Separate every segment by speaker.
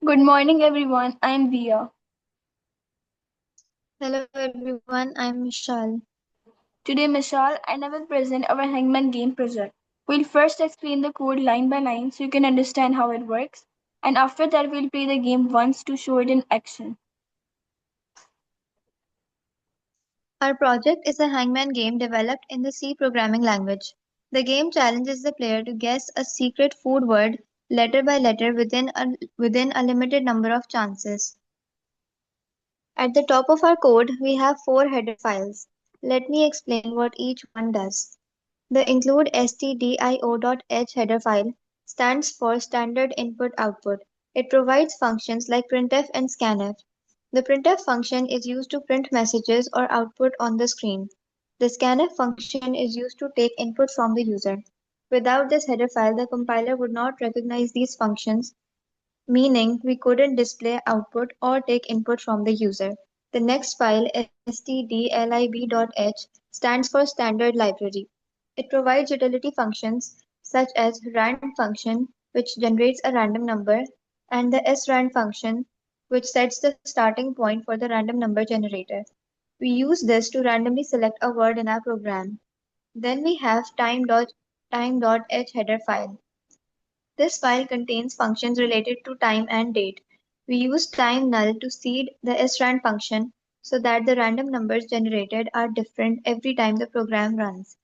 Speaker 1: Good morning, everyone. I'm Via.
Speaker 2: Hello everyone, I'm Mishal.
Speaker 1: Today, Mishal and I will present our Hangman game project. We'll first explain the code line by line so you can understand how it works, and after that, we'll play the game once to show it in action.
Speaker 2: Our project is a hangman game developed in the C programming language. The game challenges the player to guess a secret food word letter by letter within a limited number of chances. At the top of our code, we have four header files. Let me explain what each one does. The include stdio.h header file stands for Standard Input Output. It provides functions like printf and scanf. The printf function is used to print messages or output on the screen. The scanf function is used to take input from the user. Without this header file, the compiler would not recognize these functions, meaning we couldn't display output or take input from the user. The next file, stdlib.h, stands for Standard Library. It provides utility functions such as rand function, which generates a random number, and the srand function, which sets the starting point for the random number generator. We use this to randomly select a word in our program. Then we have time.h header file. This file contains functions related to time and date. We use time null to seed the srand function so that the random numbers generated are different every time the program runs.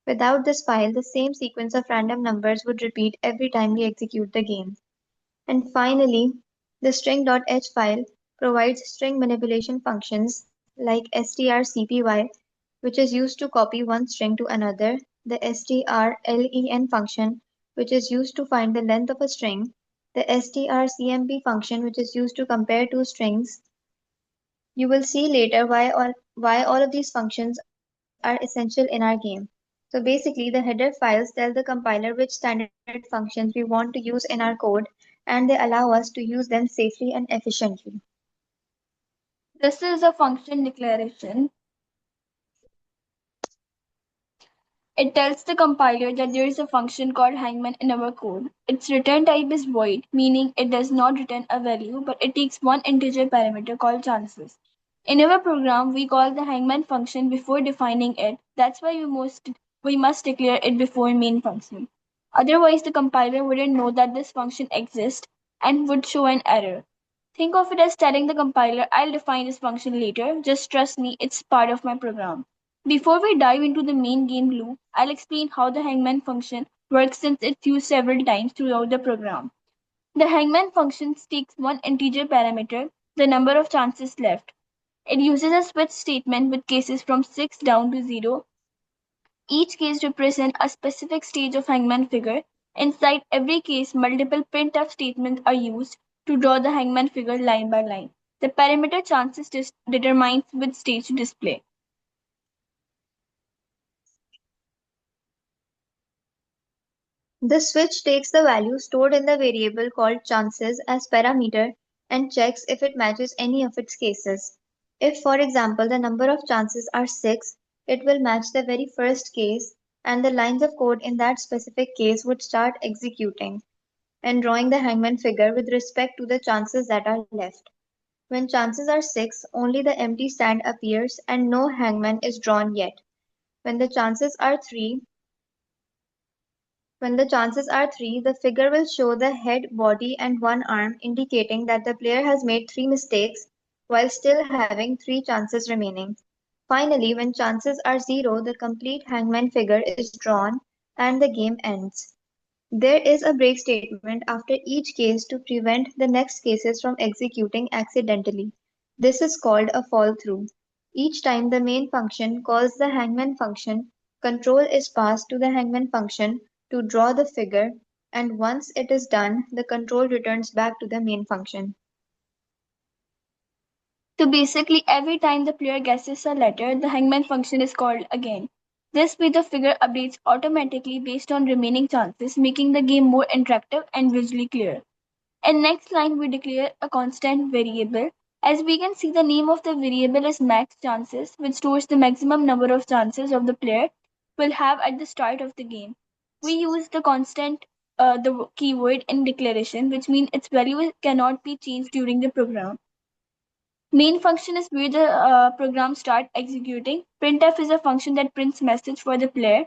Speaker 2: Without this file, the same sequence of random numbers would repeat every time we execute the game. And finally, the string.h file provides string manipulation functions like strcpy, which is used to copy one string to another, the strlen function, which is used to find the length of a string, the strcmp function, which is used to compare two strings. You will see later why all of these functions are essential in our game. So basically, the header files tell the compiler which standard functions we want to use in our code, and they allow us to use them safely and efficiently.
Speaker 1: This is a function declaration. It tells the compiler that there is a function called Hangman in our code. Its return type is void, meaning it does not return a value, but it takes one integer parameter called chances. In our program, we call the Hangman function before defining it. That's why we must declare it before main function. Otherwise, the compiler wouldn't know that this function exists and would show an error. Think of it as telling the compiler, I'll define this function later, just trust me, it's part of my program. Before we dive into the main game loop, I'll explain how the hangman function works since it's used several times throughout the program. The hangman function takes one integer parameter, the number of chances left. It uses a switch statement with cases from 6 down to 0. Each case represents a specific stage of hangman figure. Inside every case, multiple printf statements are used to draw the hangman figure line by line. The parameter chances determines which stage to display.
Speaker 2: The switch takes the value stored in the variable called chances as parameter and checks if it matches any of its cases. If, for example, the number of chances are 6, it will match the very first case, and the lines of code in that specific case would start executing and drawing the hangman figure with respect to the chances that are left. When chances are 6, only the empty stand appears and no hangman is drawn yet. When the chances are 3, When the chances are 3, the figure will show the head, body, and one arm, indicating that the player has made 3 mistakes while still having 3 chances remaining. Finally, when chances are 0, the complete hangman figure is drawn and the game ends. There is a break statement after each case to prevent the next cases from executing accidentally. This is called a fall through. Each time the main function calls the hangman function, control is passed to the hangman function to draw the figure, and once it is done, the control returns back to the main function.
Speaker 1: So basically, every time the player guesses a letter, the hangman function is called again. This way, the figure updates automatically based on remaining chances, making the game more interactive and visually clear. In next line, we declare a constant variable. As we can see, the name of the variable is max chances, which stores the maximum number of chances of the player will have at the start of the game. We use the constant the keyword in declaration, which means its value cannot be changed during the program. Main function is where the program start executing. Printf is a function that prints message for the player.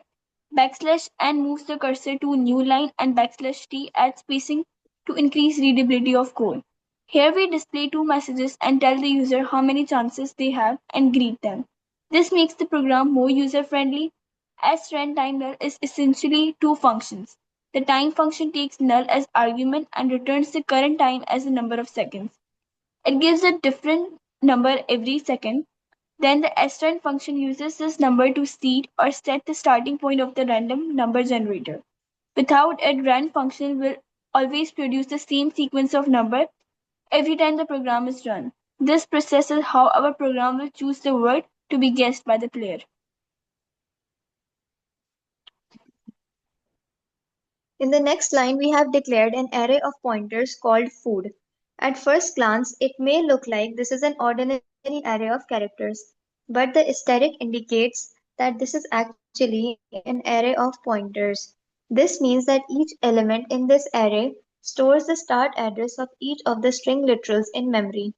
Speaker 1: Backslash n moves the cursor to a new line, and backslash t adds spacing to increase readability of code. Here we display two messages and tell the user how many chances they have and greet them. This makes the program more user friendly. As is essentially two functions. The time function takes null as argument and returns the current time as the number of seconds. It gives a different number every second. Then the strn function uses this number to seed or set the starting point of the random number generator. Without it, rand function will always produce the same sequence of number every time the program is run. This process is how our program will choose the word to be guessed by the player.
Speaker 2: In the next line, we have declared an array of pointers called food. At first glance, it may look like this is an ordinary array of characters, but the aesthetic indicates that this is actually an array of pointers. This means that each element in this array stores the start address of each of the string literals in memory.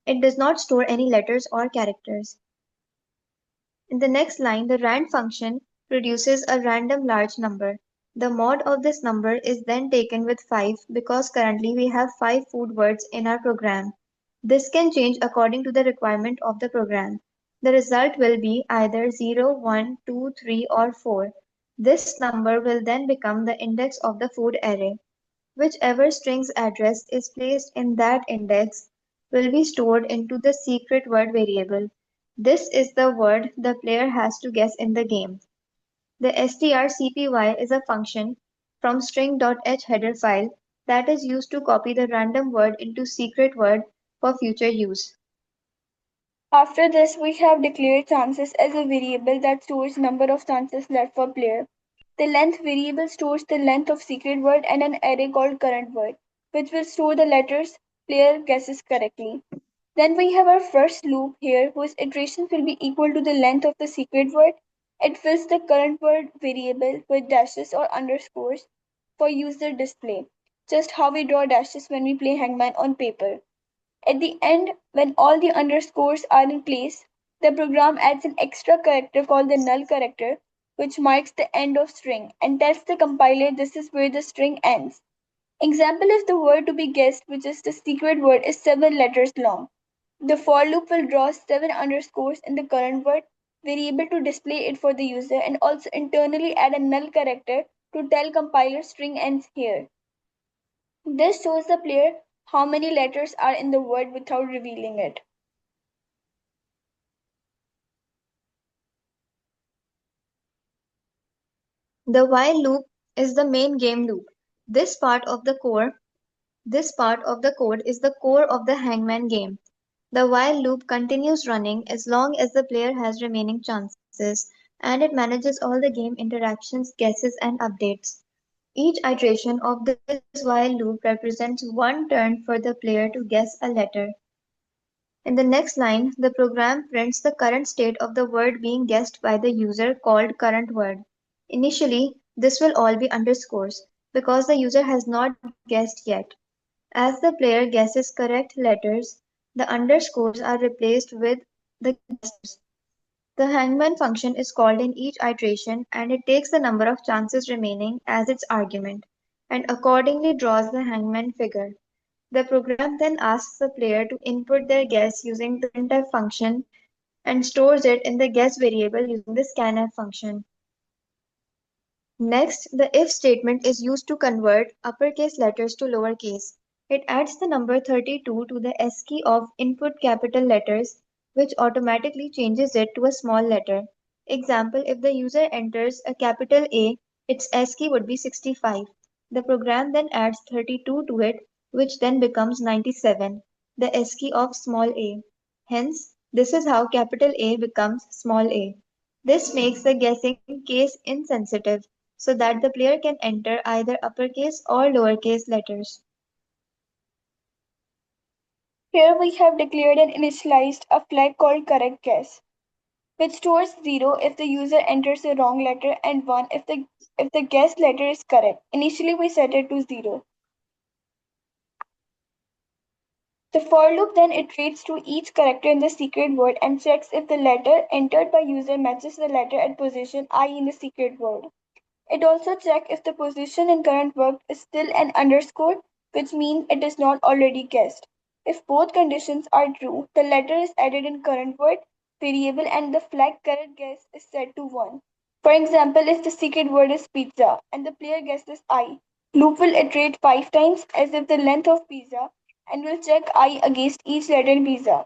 Speaker 2: It does not store any letters or characters. In the next line, the rand function produces a random large number. The mod of this number is then taken with 5 because currently we have 5 food words in our program. This can change according to the requirement of the program. The result will be either 0, 1, 2, 3, or 4. This number will then become the index of the food array. Whichever string's address is placed in that index will be stored into the secret word variable. This is the word the player has to guess in the game. The strcpy is a function from string.h header file that is used to copy the random word into secret word for future use.
Speaker 1: After this, we have declared chances as a variable that stores number of chances left for player. The length variable stores the length of secret word and an array called current word, which will store the letters player guesses correctly. Then we have our first loop here whose iterations will be equal to the length of the secret word. It fills the current word variable with dashes or underscores for user display, just how we draw dashes when we play Hangman on paper. At the end, when all the underscores are in place, the program adds an extra character called the null character, which marks the end of string and tells the compiler this is where the string ends. Example, if the word to be guessed, which is the secret word, is 7 letters long, the for loop will draw 7 underscores in the current word variable to display it for the user and also internally add a null character to tell compiler string ends here. This shows the player how many letters are in the word without revealing it.
Speaker 2: The while loop is the main game loop. This part of the core This part of the code is the core of the Hangman game. The while loop continues running as long as the player has remaining chances, and it manages all the game interactions, guesses, and updates. Each iteration of this while loop represents one turn for the player to guess a letter. In the next line, the program prints the current state of the word being guessed by the user called current word. Initially, this will all be underscores because the user has not guessed yet. As the player guesses correct letters, the underscores are replaced with the guessed letters. The hangman function is called in each iteration and it takes the number of chances remaining as its argument and accordingly draws the hangman figure. The program then asks the player to input their guess using the printf function and stores it in the guess variable using the scanf function. Next, the if statement is used to convert uppercase letters to lowercase. It adds the number 32 to the ASCII of input capital letters, which automatically changes it to a small letter. Example, if the user enters a capital A, its ASCII would be 65. The program then adds 32 to it, which then becomes 97, the ASCII of small a. Hence, this is how capital A becomes small a. This makes the guessing case insensitive so that the player can enter either uppercase or lowercase letters.
Speaker 1: Here we have declared and initialized a flag called correct guess. which stores 0 if the user enters the wrong letter and 1 if the guessed letter is correct. Initially we set it to 0. The for loop then iterates through each character in the secret word and checks if the letter entered by user matches the letter at position I in the secret word. It also checks if the position in current work is still an underscore, which means it is not already guessed. If both conditions are true, the letter is added in current word variable and the flag correct guess is set to 1. For example, if the secret word is pizza and the player guesses I, loop will iterate 5 times as if the length of pizza and will check I against each letter in pizza.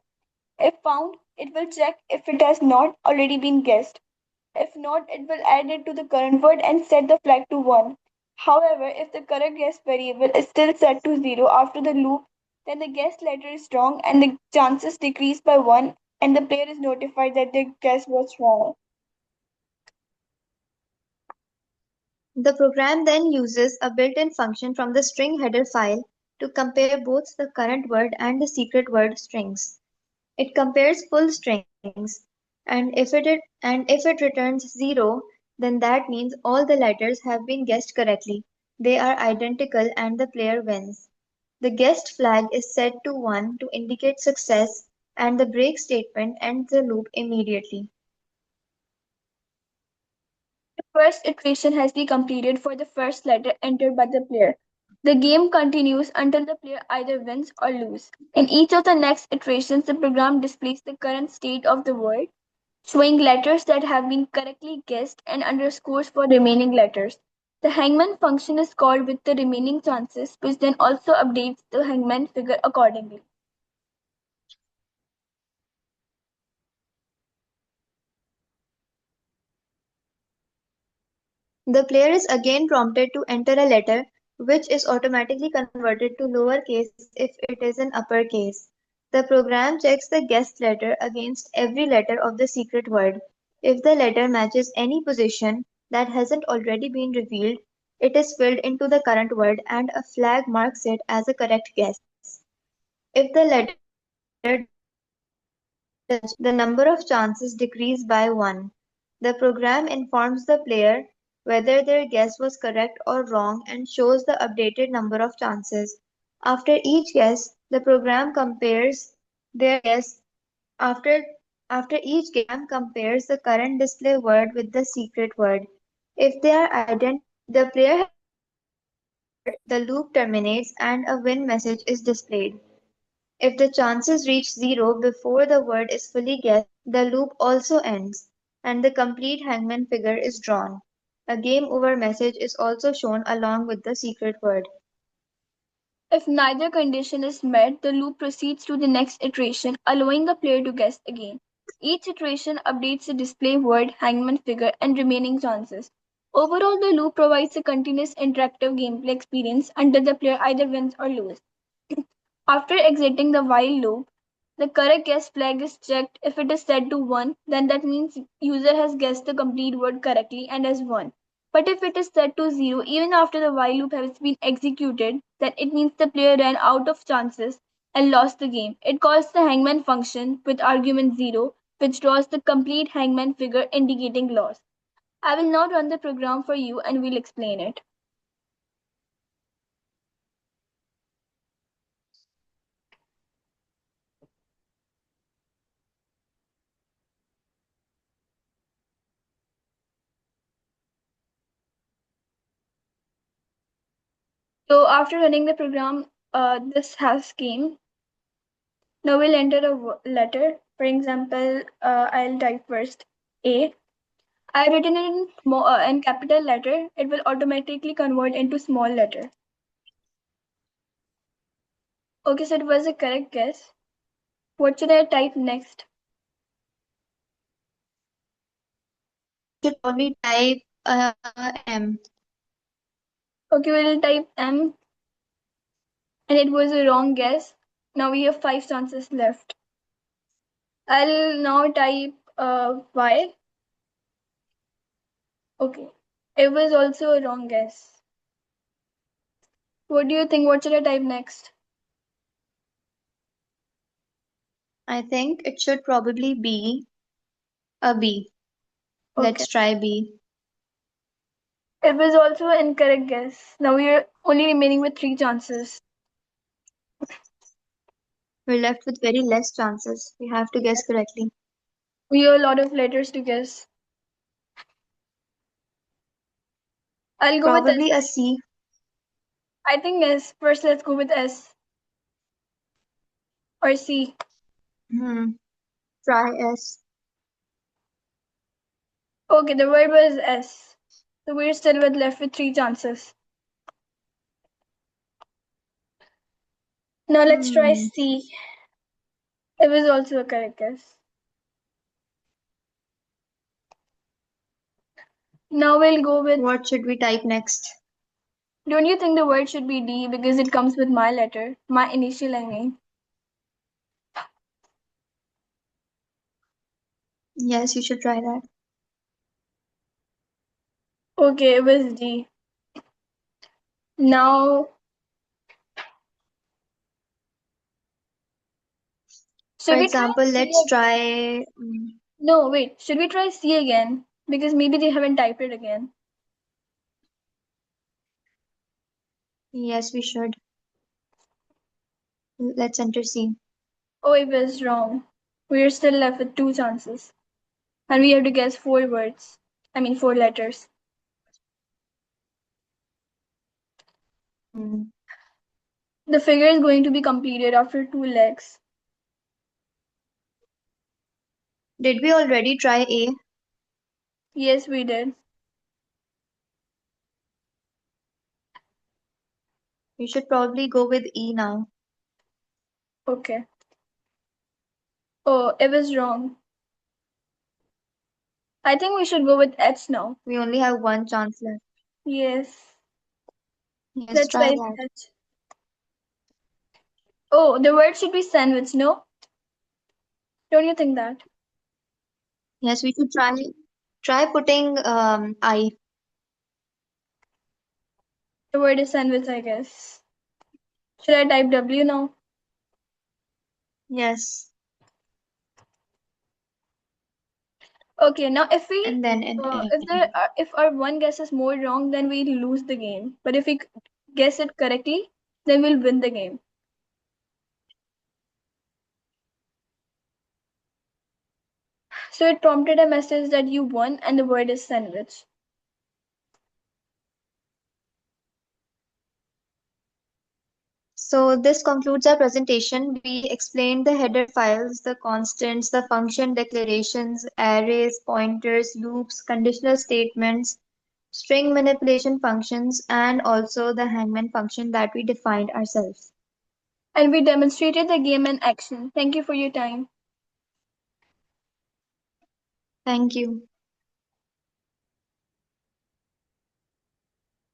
Speaker 1: If found, it will check if it has not already been guessed. If not, it will add it to the current word and set the flag to 1. However, if the correct guess variable is still set to 0 after the loop, then the guess letter is wrong and the chances decrease by 1 and the player is notified that their guess was wrong.
Speaker 2: The program then uses a built-in function from the string header file to compare both the current word and the secret word strings. It compares full strings, and if it returns 0, then that means all the letters have been guessed correctly. They are identical and the player wins. The guessed flag is set to 1 to indicate success, and the break statement ends the loop immediately.
Speaker 1: The first iteration has been completed for the first letter entered by the player. The game continues until the player either wins or loses. In each of the next iterations, the program displays the current state of the word, showing letters that have been correctly guessed and underscores for remaining letters. The hangman function is called with the remaining chances, which then also updates the hangman figure accordingly.
Speaker 2: The player is again prompted to enter a letter, which is automatically converted to lowercase if it is in uppercase. The program checks the guessed letter against every letter of the secret word. If the letter matches any position that hasn't already been revealed, it is filled into the current word and a flag marks it as a correct guess. If the letter doesn't match, the number of chances decrease by 1. The program informs the player whether their guess was correct or wrong and shows the updated number of chances. After each guess, the program compares their guess after after each guess, the program compares the current display word with the secret word. If they are identical, the player has guessed the correct word, the loop terminates and a win message is displayed. If the chances reach 0 before the word is fully guessed, the loop also ends, and the complete hangman figure is drawn. A game over message is also shown along with the secret word.
Speaker 1: If neither condition is met, the loop proceeds to the next iteration, allowing the player to guess again. Each iteration updates the display word, hangman figure, and remaining chances. Overall, the loop provides a continuous interactive gameplay experience until the player either wins or loses. After exiting the while loop, the correct guess flag is checked. If it is set to 1, then that means user has guessed the complete word correctly and has won. But if it is set to 0, even after the while loop has been executed, then it means the player ran out of chances and lost the game. It calls the hangman function with argument 0, which draws the complete hangman figure indicating loss. I will now run the program for you and we'll explain it. So after running the program, this has came. Now we'll enter a letter. For example, I'll type first A. I written it in small in capital letter. It will automatically convert into small letter. Okay, so it was a correct guess. What should I type next?
Speaker 2: You should probably type M.
Speaker 1: Okay, we'll type M, and it was a wrong guess. Now we have 5 chances left. I'll now type Y. Okay, it was also a wrong guess. What do you think? What should I type next?
Speaker 2: I think it should probably be A B.
Speaker 1: Okay.
Speaker 2: Let's try B.
Speaker 1: It was also an incorrect guess. Now we are only remaining with three chances.
Speaker 2: We're left with very less chances. We have to guess correctly.
Speaker 1: We have a lot of letters to guess. I'll go with
Speaker 2: Probably
Speaker 1: S.
Speaker 2: a C.
Speaker 1: I think S. First, let's go with S or C.
Speaker 2: Hmm. Try S.
Speaker 1: Okay, the word was S. So we're still with left with three chances. Now let's try
Speaker 2: Hmm.
Speaker 1: C. It was also a correct guess. Now we'll go with.
Speaker 2: What should we type next?
Speaker 1: Don't you think the word should be D because it comes with my letter, my initial I mean?
Speaker 2: Yes, you should try that.
Speaker 1: Okay, it was D. Now,
Speaker 2: For
Speaker 1: should we try
Speaker 2: example,
Speaker 1: C
Speaker 2: let's
Speaker 1: again?
Speaker 2: try.
Speaker 1: No, wait. Should we try C again? Because maybe they haven't typed it again.
Speaker 2: Yes, we should. Let's enter C.
Speaker 1: Oh, it was wrong. We are still left with two chances. And we have to guess four words. I mean, four letters.
Speaker 2: Hmm.
Speaker 1: The figure is going to be completed after two legs.
Speaker 2: Did we already try A?
Speaker 1: Yes, we did.
Speaker 2: We should probably go with E now.
Speaker 1: Okay. Oh, it was wrong. I think we should go with H now.
Speaker 2: We only have one chance left.
Speaker 1: Yes.
Speaker 2: Yes,
Speaker 1: Let's
Speaker 2: try
Speaker 1: type
Speaker 2: that.
Speaker 1: H. Oh, the word should be sandwich, no? Don't you think that?
Speaker 2: Yes, we should try putting I.
Speaker 1: The word is sandwich, I guess. Should I type W now?
Speaker 2: Yes,
Speaker 1: Okay, now if we
Speaker 2: and then an
Speaker 1: if
Speaker 2: N.
Speaker 1: there are, if our one guess is more wrong, then we lose the game. But if we guess it correctly, then we'll win the game. So it prompted a message that you won, and the word is sandwich.
Speaker 2: So this concludes our presentation. We explained the header files, the constants, the function declarations, arrays, pointers, loops, conditional statements, string manipulation functions, and also the hangman function that we defined ourselves.
Speaker 1: And we demonstrated the game in action. Thank you for your time.
Speaker 2: Thank you.